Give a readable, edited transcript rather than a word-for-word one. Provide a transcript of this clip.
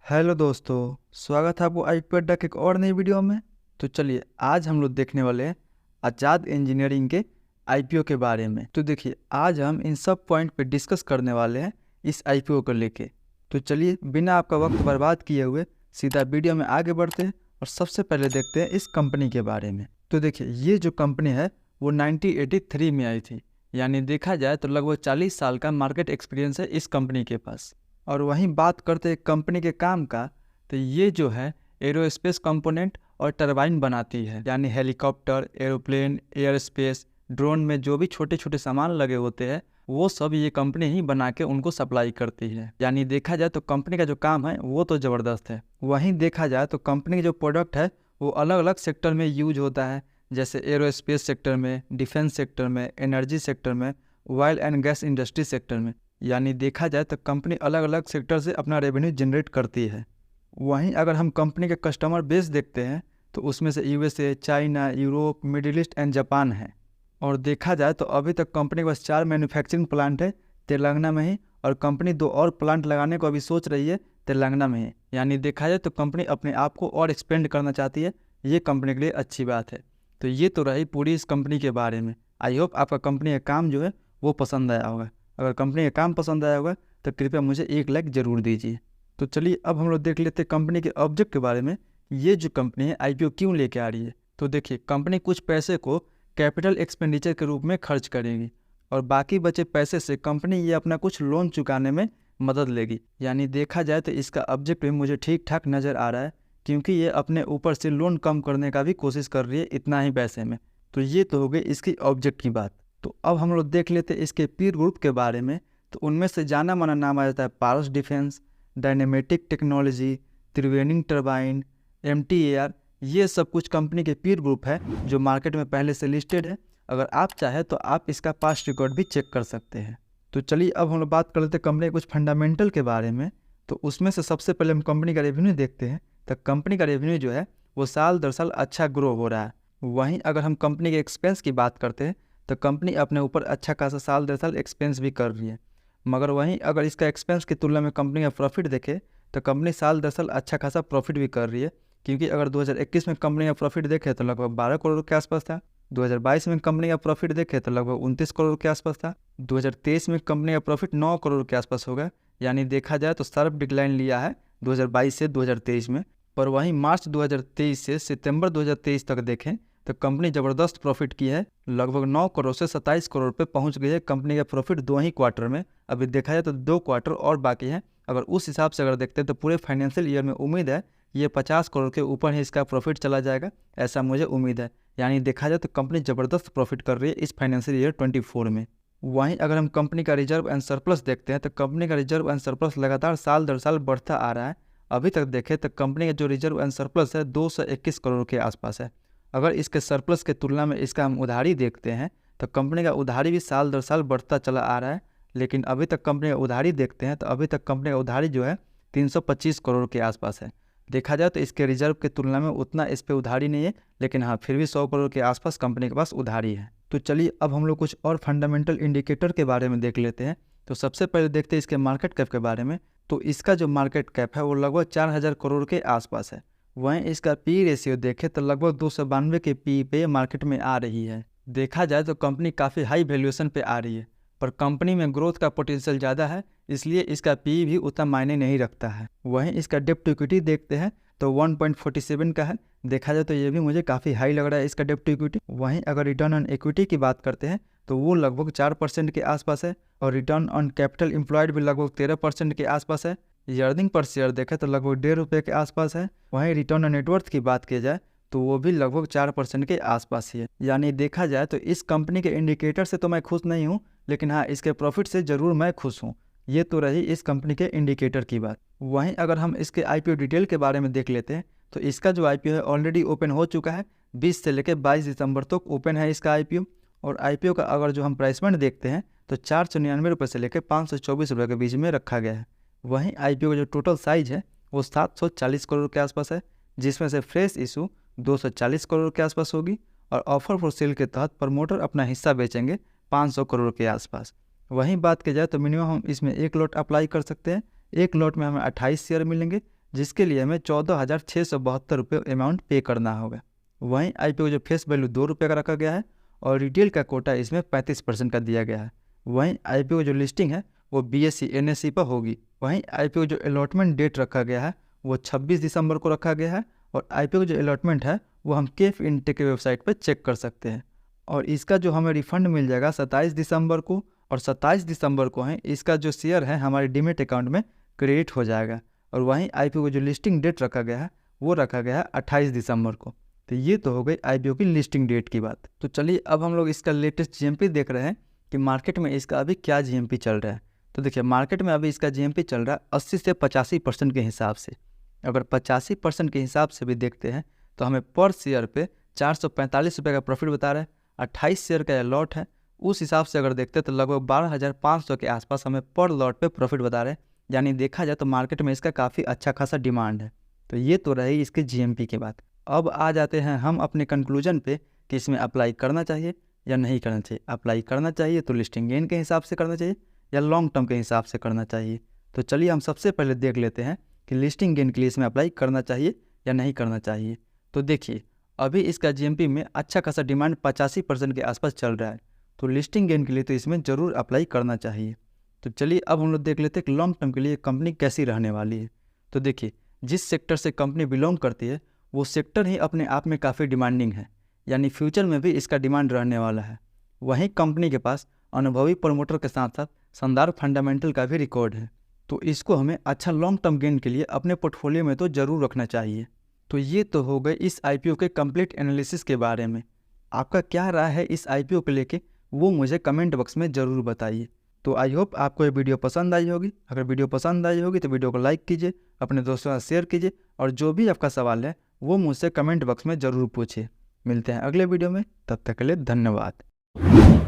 Hello दोस्तों, स्वागत है आपको आईपी अड्डा के एक और नई वीडियो में। तो चलिए आज हम लोग देखने वाले हैं आजाद इंजीनियरिंग के आईपीओ के बारे में। तो देखिए आज हम इन सब पॉइंट पे डिस्कस करने वाले हैं इस आईपीओ को लेके। तो चलिए बिना आपका वक्त बर्बाद किए हुए सीधा वीडियो में आगे बढ़ते हैं और सबसे पहले देखते हैं इस कंपनी के बारे में। तो देखिए ये जो कंपनी है वो 1983 में आई थी, यानी देखा जाए तो लगभग 40 साल का मार्केट एक्सपीरियंस है इस कंपनी के पास। और वहीं बात करते हैं कंपनी के काम का, तो ये जो है एरोस्पेस कंपोनेंट और टरबाइन बनाती है, यानी helicopter, aeroplane, air space, drone में जो भी छोटे छोटे सामान लगे होते हैं वो सब ये कंपनी ही बना के उनको सप्लाई करती है। यानी देखा जाए तो कंपनी का जो काम है वो तो ज़बरदस्त है। वहीं देखा जाए तो कंपनी के जो प्रोडक्ट है वो अलग अलग सेक्टर में यूज होता है, जैसे एरोस्पेस सेक्टर में, डिफेंस सेक्टर में, एनर्जी सेक्टर में, oil and gas industry sector में। यानी देखा जाए तो कंपनी अलग अलग सेक्टर से अपना रेवेन्यू जनरेट करती है। वहीं अगर हम कंपनी के कस्टमर बेस देखते हैं तो उसमें से USA, China, Europe, middle east and Japan है। और देखा जाए तो अभी तक कंपनी के पास 4 मैन्युफैक्चरिंग प्लांट है तेलंगाना में ही, और कंपनी 2 और प्लांट लगाने को अभी सोच रही है तेलंगाना में ही। यानी देखा जाए तो कंपनी अपने आप को और एक्सपेंड करना चाहती है, ये कंपनी के लिए अच्छी बात है। तो ये तो रही पूरी इस कंपनी के बारे में। आई होप आपका कंपनी का काम जो है वो पसंद आया होगा। अगर कंपनी का काम पसंद आया होगा तो कृपया मुझे 1 लाइक ज़रूर दीजिए। तो चलिए अब हम लोग देख लेते हैं कंपनी के ऑब्जेक्ट के बारे में। ये जो कंपनी है आईपीओ क्यों लेके आ रही है। तो देखिए कंपनी कुछ पैसे को कैपिटल एक्सपेंडिचर के रूप में खर्च करेगी और बाकी बचे पैसे से कंपनी ये अपना कुछ लोन चुकाने में मदद लेगी। यानी देखा जाए तो इसका ऑब्जेक्ट भी मुझे ठीक ठाक नज़र आ रहा है, क्योंकि ये अपने ऊपर से लोन कम करने का भी कोशिश कर रही है इतना ही पैसे में। तो ये तो हो गई इसकी ऑब्जेक्ट की बात। तो अब हम लोग देख लेते हैं इसके पीर ग्रुप के बारे में। तो उनमें से जाना माना नाम आ जाता है पारस डिफेंस, डायनेमेटिक टेक्नोलॉजी, त्रिवेणी टरबाइन, एमटीएआर। ये सब कुछ कंपनी के पीर ग्रुप है जो मार्केट में पहले से लिस्टेड है। अगर आप चाहे तो आप इसका पास्ट रिकॉर्ड भी चेक कर सकते हैं। तो चलिए अब हम लोग बात कर लेते हैं कंपनी के कुछ फंडामेंटल के बारे में। तो उसमें से सबसे पहले हम कंपनी का रेवेन्यू देखते हैं। तो कंपनी का रेवेन्यू जो है वो साल दर साल अच्छा ग्रो हो रहा है। वहीं अगर हम कंपनी के एक्सपेंस की बात करते हैं तो कंपनी अपने ऊपर अच्छा खासा साल दर साल एक्सपेंस भी कर रही है। मगर वहीं अगर इसका एक्सपेंस की तुलना में कंपनी का प्रॉफिट देखे तो कंपनी साल दर साल अच्छा खासा प्रॉफिट भी कर रही है। क्योंकि अगर 2021 में कंपनी का प्रॉफिट देखे तो लगभग 12 करोड़ के आसपास था, 2022 में कंपनी का प्रॉफिट देखे तो लगभग 29 करोड़ के आसपास था, 2023 में कंपनी का प्रॉफिट 9 करोड़ के आसपास होगा। यानी देखा जाए तो शार्प डिक्लाइन लिया है 2022 से 2023 में। पर वहीं मार्च 2023 से सितंबर 2023 तक देखें तो कंपनी ज़बरदस्त प्रॉफिट की है, लगभग 9 करोड़ से 27 करोड़ पे पहुंच गई है कंपनी का प्रॉफिट 2 ही क्वार्टर में। अभी देखा जाए तो 2 क्वार्टर और बाकी है। अगर उस हिसाब से अगर देखते हैं तो पूरे फाइनेंशियल ईयर में उम्मीद है ये 50 करोड़ के ऊपर ही इसका प्रॉफिट चला जाएगा, ऐसा मुझे उम्मीद है। यानी देखा जाए तो कंपनी ज़बरदस्त प्रॉफिट कर रही है इस फाइनेंशियल ईयर 24 में। वहीं अगर हम कंपनी का रिजर्व एंड सरप्लस देखते हैं तो कंपनी का रिजर्व एंड सरप्लस लगातार साल दर साल बढ़ता आ रहा है। अभी तक देखें तो कंपनी का जो रिजर्व एंड सरप्लस है 221 करोड़ के आसपास है। अगर इसके सरप्लस के तुलना में इसका हम उधारी देखते हैं तो कंपनी का उधारी भी साल दर साल बढ़ता चला आ रहा है। लेकिन अभी तक कंपनी का उधारी देखते हैं तो अभी तक कंपनी का उधारी जो है 325 करोड़ के आसपास है। देखा जाए तो इसके रिजर्व के तुलना में उतना इस पर उधारी नहीं है, लेकिन हाँ फिर भी 100 करोड़ के आसपास कंपनी के पास उधारी है। तो चलिए अब हम लोग कुछ और फंडामेंटल इंडिकेटर के बारे में देख लेते हैं। तो सबसे पहले देखते हैं इसके मार्केट कैप के बारे में। तो इसका जो मार्केट कैप है वो लगभग 4000 करोड़ के आसपास है। वहीं इसका पी रेशियो देखें तो लगभग 292 के पी पे मार्केट में आ रही है। देखा जाए तो कंपनी काफ़ी हाई वैल्यूएशन पे आ रही है, पर कंपनी में ग्रोथ का पोटेंशियल ज़्यादा है, इसलिए इसका पी भी उतना मायने नहीं रखता है। वहीं इसका डेप्ट टू इक्विटी देखते हैं तो 1.47 का है। देखा जाए तो ये भी मुझे काफ़ी हाई लग रहा है इसका डेप्ट टू इक्विटी। वहीं अगर रिटर्न ऑन इक्विटी की बात करते हैं तो वो लगभग 4% के आसपास है, और रिटर्न ऑन कैपिटल एम्प्लॉयड भी लगभग 13% के आसपास है। अर्निंग पर शेयर देखें तो लगभग 1.5 रुपये के आसपास है। वहीं रिटर्न ऑन नेटवर्थ की बात की जाए तो वो भी लगभग 4% के आसपास ही है। यानी देखा जाए तो इस कंपनी के इंडिकेटर से तो मैं खुश नहीं हूँ, लेकिन हाँ इसके प्रॉफिट से ज़रूर मैं खुश हूँ। ये तो रही इस कंपनी के इंडिकेटर की बात। वहीं अगर हम इसके आईपीओ डिटेल के बारे में देख लेते हैं तो इसका जो आईपीओ है ऑलरेडी ओपन हो चुका है। 20 से लेकर 22 दिसंबर तक ओपन है इसका आईपीओ। और आईपीओ का अगर जो हम प्राइसमेंट देखते हैं तो 499 रुपये से लेकर 524 रुपये के बीच में रखा गया है। वहीं आईपीओ का जो टोटल साइज है वो 740 करोड़ के आसपास है, जिसमें से फ्रेश इशू 240 करोड़ के आसपास होगी, और ऑफर फॉर सेल के तहत प्रमोटर अपना हिस्सा बेचेंगे 500 करोड़ के आसपास। वहीं बात की जाए तो मिनिमम हम इसमें 1 लॉट अप्लाई कर सकते हैं। 1 लॉट में हमें 28 शेयर मिलेंगे, जिसके लिए हमें 14,672 रुपये अमाउंट पे करना होगा। वहीं IPO जो फेस वैल्यू 2 रुपये का रखा गया है और रिटेल का कोटा इसमें 35% का दिया गया है। वहीं IPO जो लिस्टिंग है वो BSE NSE पर होगी। वहीं IPO जो अलॉटमेंट डेट रखा गया है वो 26 दिसंबर को रखा गया है और IPO जो अलॉटमेंट है वो हम केफ इंटेक की वेबसाइट पर चेक कर सकते हैं। और इसका जो हमें रिफंड मिल जाएगा 27 दिसंबर को, और 27 दिसंबर को है इसका जो शेयर है हमारे डीमेट अकाउंट में क्रेडिट हो जाएगा। और वहीं IPO को जो लिस्टिंग डेट रखा गया है वो रखा गया है 28 दिसंबर को। तो ये तो हो गई IPO की लिस्टिंग डेट की बात। तो चलिए अब हम लोग इसका लेटेस्ट GMP देख रहे हैं कि मार्केट में इसका अभी क्या GMP चल रहा है। तो देखिए मार्केट में अभी इसका GMP चल रहा है 80 से 85% के हिसाब से। अगर 85% के हिसाब से भी देखते हैं तो हमें पर शेयर पे 445 रुपये का प्रॉफिट बता रहा है। 28 शेयर का लॉट है, उस हिसाब से अगर देखते हैं तो लगभग 12,500 के आसपास हमें पर लॉट पे प्रॉफिट बता रहे हैं। यानी देखा जाए तो मार्केट में इसका काफ़ी अच्छा खासा डिमांड है। तो ये तो रही इसके GMP के बाद। अब आ जाते हैं हम अपने कंक्लूजन पे कि इसमें अप्लाई करना चाहिए या नहीं करना चाहिए। अप्लाई करना चाहिए तो लिस्टिंग गेन के हिसाब से करना चाहिए या लॉन्ग टर्म के हिसाब से करना चाहिए। तो चलिए हम सबसे पहले देख लेते हैं कि लिस्टिंग गेन के लिए इसमें अप्लाई करना चाहिए या नहीं करना चाहिए। तो देखिए अभी इसका GMP में अच्छा खासा डिमांड 85% के आसपास चल रहा है। तो लिस्टिंग गेन के लिए तो इसमें ज़रूर अप्लाई करना चाहिए। तो चलिए अब हम लोग देख लेते हैं कि लॉन्ग टर्म के लिए कंपनी कैसी रहने वाली है। तो देखिए जिस सेक्टर से कंपनी बिलोंग करती है वो सेक्टर ही अपने आप में काफ़ी डिमांडिंग है, यानी फ्यूचर में भी इसका डिमांड रहने वाला है। वहीं कंपनी के पास अनुभवी प्रमोटर के साथ साथ शानदार फंडामेंटल का भी रिकॉर्ड है। तो इसको हमें अच्छा लॉन्ग टर्म गेन के लिए अपने पोर्टफोलियो में तो ज़रूर रखना चाहिए। तो ये तो हो गए इस IPO के कंप्लीट एनालिसिस के बारे में। आपका क्या राय है इस IPO को लेके वो मुझे कमेंट बॉक्स में ज़रूर बताइए। तो आई होप आपको ये वीडियो पसंद आई होगी। अगर वीडियो पसंद आई होगी तो वीडियो को लाइक कीजिए, अपने दोस्तों के साथ शेयर कीजिए और जो भी आपका सवाल है वो मुझसे कमेंट बॉक्स में ज़रूर पूछिए। मिलते हैं अगले वीडियो में, तब तक के लिए धन्यवाद।